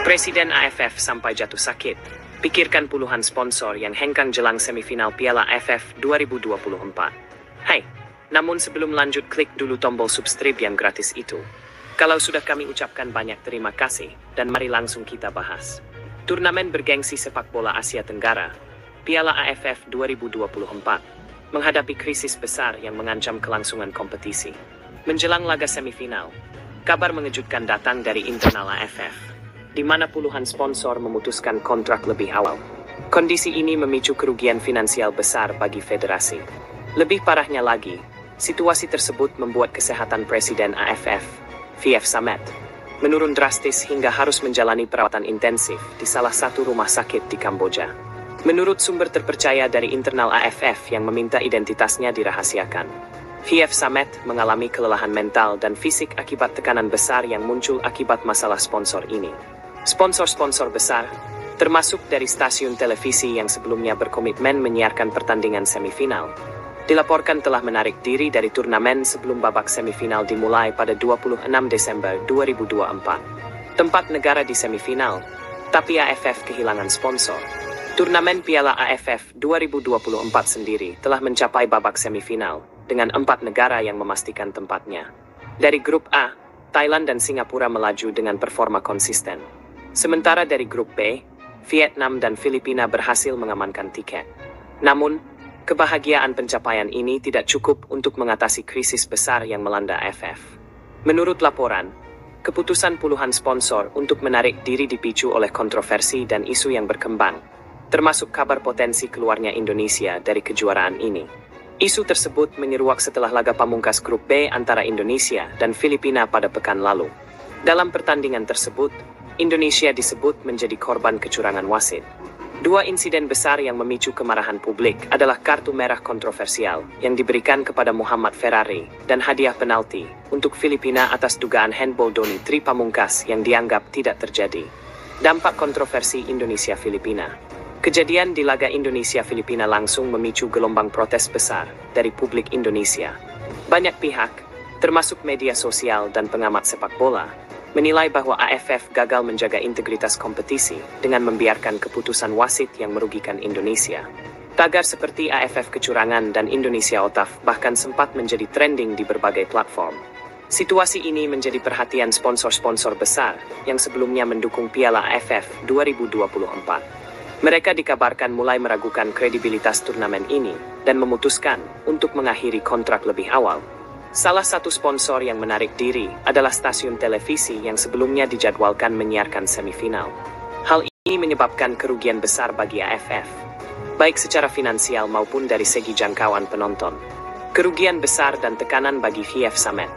Presiden AFF sampai jatuh sakit. Pikirkan puluhan sponsor yang hengkang jelang semifinal Piala AFF 2024. Hai, namun sebelum lanjut klik dulu tombol subscribe yang gratis itu. Kalau sudah kami ucapkan banyak terima kasih, dan mari langsung kita bahas. Turnamen bergengsi sepak bola Asia Tenggara, Piala AFF 2024, menghadapi krisis besar yang mengancam kelangsungan kompetisi. Menjelang laga semifinal, kabar mengejutkan datang dari internal AFF, di mana puluhan sponsor memutuskan kontrak lebih awal. Kondisi ini memicu kerugian finansial besar bagi federasi. Lebih parahnya lagi, situasi tersebut membuat kesehatan Presiden AFF, V.F. Samet, menurun drastis hingga harus menjalani perawatan intensif di salah satu rumah sakit di Kamboja. Menurut sumber terpercaya dari internal AFF yang meminta identitasnya dirahasiakan, V.F. Samet mengalami kelelahan mental dan fisik akibat tekanan besar yang muncul akibat masalah sponsor ini. Sponsor-sponsor besar, termasuk dari stasiun televisi yang sebelumnya berkomitmen menyiarkan pertandingan semifinal, dilaporkan telah menarik diri dari turnamen sebelum babak semifinal dimulai pada 26 Desember 2024. Tempat negara di semifinal, tapi AFF kehilangan sponsor. Turnamen Piala AFF 2024 sendiri telah mencapai babak semifinal dengan 4 negara yang memastikan tempatnya. Dari grup A, Thailand dan Singapura melaju dengan performa konsisten. Sementara dari grup B, Vietnam dan Filipina berhasil mengamankan tiket. Namun, kebahagiaan pencapaian ini tidak cukup untuk mengatasi krisis besar yang melanda AFF. Menurut laporan, keputusan puluhan sponsor untuk menarik diri dipicu oleh kontroversi dan isu yang berkembang, termasuk kabar potensi keluarnya Indonesia dari kejuaraan ini. Isu tersebut menyeruak setelah laga pamungkas grup B antara Indonesia dan Filipina pada pekan lalu. Dalam pertandingan tersebut, Indonesia disebut menjadi korban kecurangan wasit. Dua insiden besar yang memicu kemarahan publik adalah kartu merah kontroversial yang diberikan kepada Muhammad Ferrari dan hadiah penalti untuk Filipina atas dugaan handball Doni Tri Pamungkas yang dianggap tidak terjadi. Dampak kontroversi Indonesia-Filipina. Kejadian di laga Indonesia-Filipina langsung memicu gelombang protes besar dari publik Indonesia. Banyak pihak, termasuk media sosial dan pengamat sepak bola, menilai bahwa AFF gagal menjaga integritas kompetisi dengan membiarkan keputusan wasit yang merugikan Indonesia. Tagar seperti AFF kecurangan dan Indonesia OTAF bahkan sempat menjadi trending di berbagai platform. Situasi ini menjadi perhatian sponsor-sponsor besar yang sebelumnya mendukung Piala AFF 2024. Mereka dikabarkan mulai meragukan kredibilitas turnamen ini dan memutuskan untuk mengakhiri kontrak lebih awal. Salah satu sponsor yang menarik diri adalah stasiun televisi yang sebelumnya dijadwalkan menyiarkan semifinal. Hal ini menyebabkan kerugian besar bagi AFF, baik secara finansial maupun dari segi jangkauan penonton. Kerugian besar dan tekanan bagi V.F. Samet.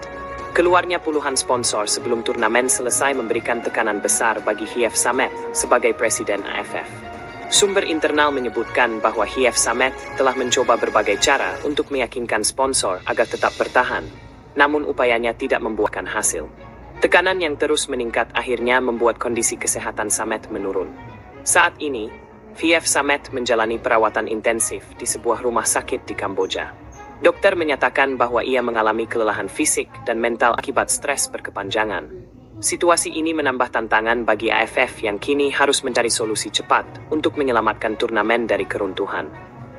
Keluarnya puluhan sponsor sebelum turnamen selesai memberikan tekanan besar bagi V.F. Samet sebagai Presiden AFF. Sumber internal menyebutkan bahwa V.F. Samet telah mencoba berbagai cara untuk meyakinkan sponsor agar tetap bertahan, namun upayanya tidak membuahkan hasil. Tekanan yang terus meningkat akhirnya membuat kondisi kesehatan Samet menurun. Saat ini, V.F. Samet menjalani perawatan intensif di sebuah rumah sakit di Kamboja. Dokter menyatakan bahwa ia mengalami kelelahan fisik dan mental akibat stres berkepanjangan. Situasi ini menambah tantangan bagi AFF yang kini harus mencari solusi cepat untuk menyelamatkan turnamen dari keruntuhan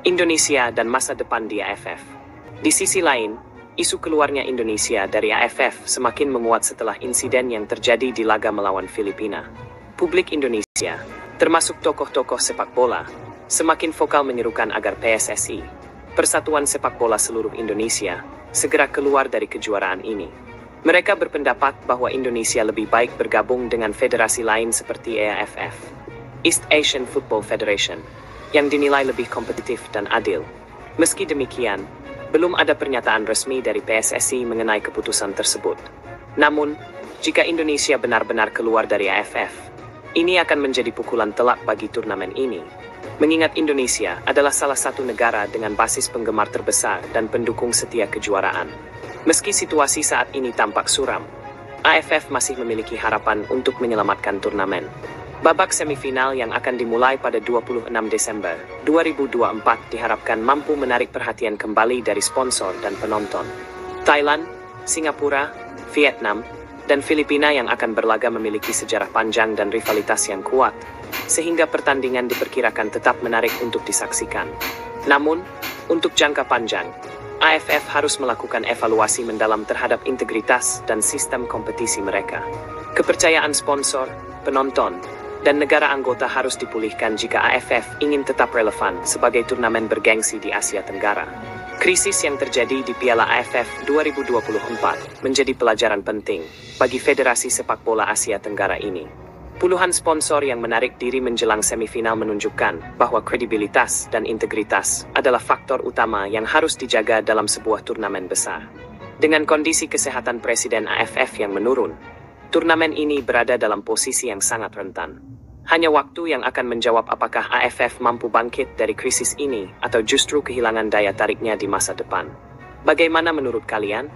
Indonesia dan masa depan di AFF. Di sisi lain, isu keluarnya Indonesia dari AFF semakin menguat setelah insiden yang terjadi di laga melawan Filipina. Publik Indonesia, termasuk tokoh-tokoh sepak bola, semakin vokal menyerukan agar PSSI, Persatuan Sepak Bola Seluruh Indonesia, segera keluar dari kejuaraan ini. Mereka berpendapat bahwa Indonesia lebih baik bergabung dengan federasi lain seperti EAFF, East Asian Football Federation, yang dinilai lebih kompetitif dan adil. Meski demikian, belum ada pernyataan resmi dari PSSI mengenai keputusan tersebut. Namun, jika Indonesia benar-benar keluar dari AFF, ini akan menjadi pukulan telak bagi turnamen ini. Mengingat Indonesia adalah salah satu negara dengan basis penggemar terbesar dan pendukung setia kejuaraan. Meski situasi saat ini tampak suram, AFF masih memiliki harapan untuk menyelamatkan turnamen. Babak semifinal yang akan dimulai pada 26 Desember 2024 diharapkan mampu menarik perhatian kembali dari sponsor dan penonton. Thailand, Singapura, Vietnam, dan Filipina yang akan berlaga memiliki sejarah panjang dan rivalitas yang kuat, sehingga pertandingan diperkirakan tetap menarik untuk disaksikan. Namun, untuk jangka panjang, AFF harus melakukan evaluasi mendalam terhadap integritas dan sistem kompetisi mereka. Kepercayaan sponsor, penonton, dan negara anggota harus dipulihkan jika AFF ingin tetap relevan sebagai turnamen bergengsi di Asia Tenggara. Krisis yang terjadi di Piala AFF 2024 menjadi pelajaran penting bagi Federasi Sepak Bola Asia Tenggara ini. Puluhan sponsor yang menarik diri menjelang semifinal menunjukkan bahwa kredibilitas dan integritas adalah faktor utama yang harus dijaga dalam sebuah turnamen besar. Dengan kondisi kesehatan Presiden AFF yang menurun, turnamen ini berada dalam posisi yang sangat rentan. Hanya waktu yang akan menjawab apakah AFF mampu bangkit dari krisis ini atau justru kehilangan daya tariknya di masa depan. Bagaimana menurut kalian?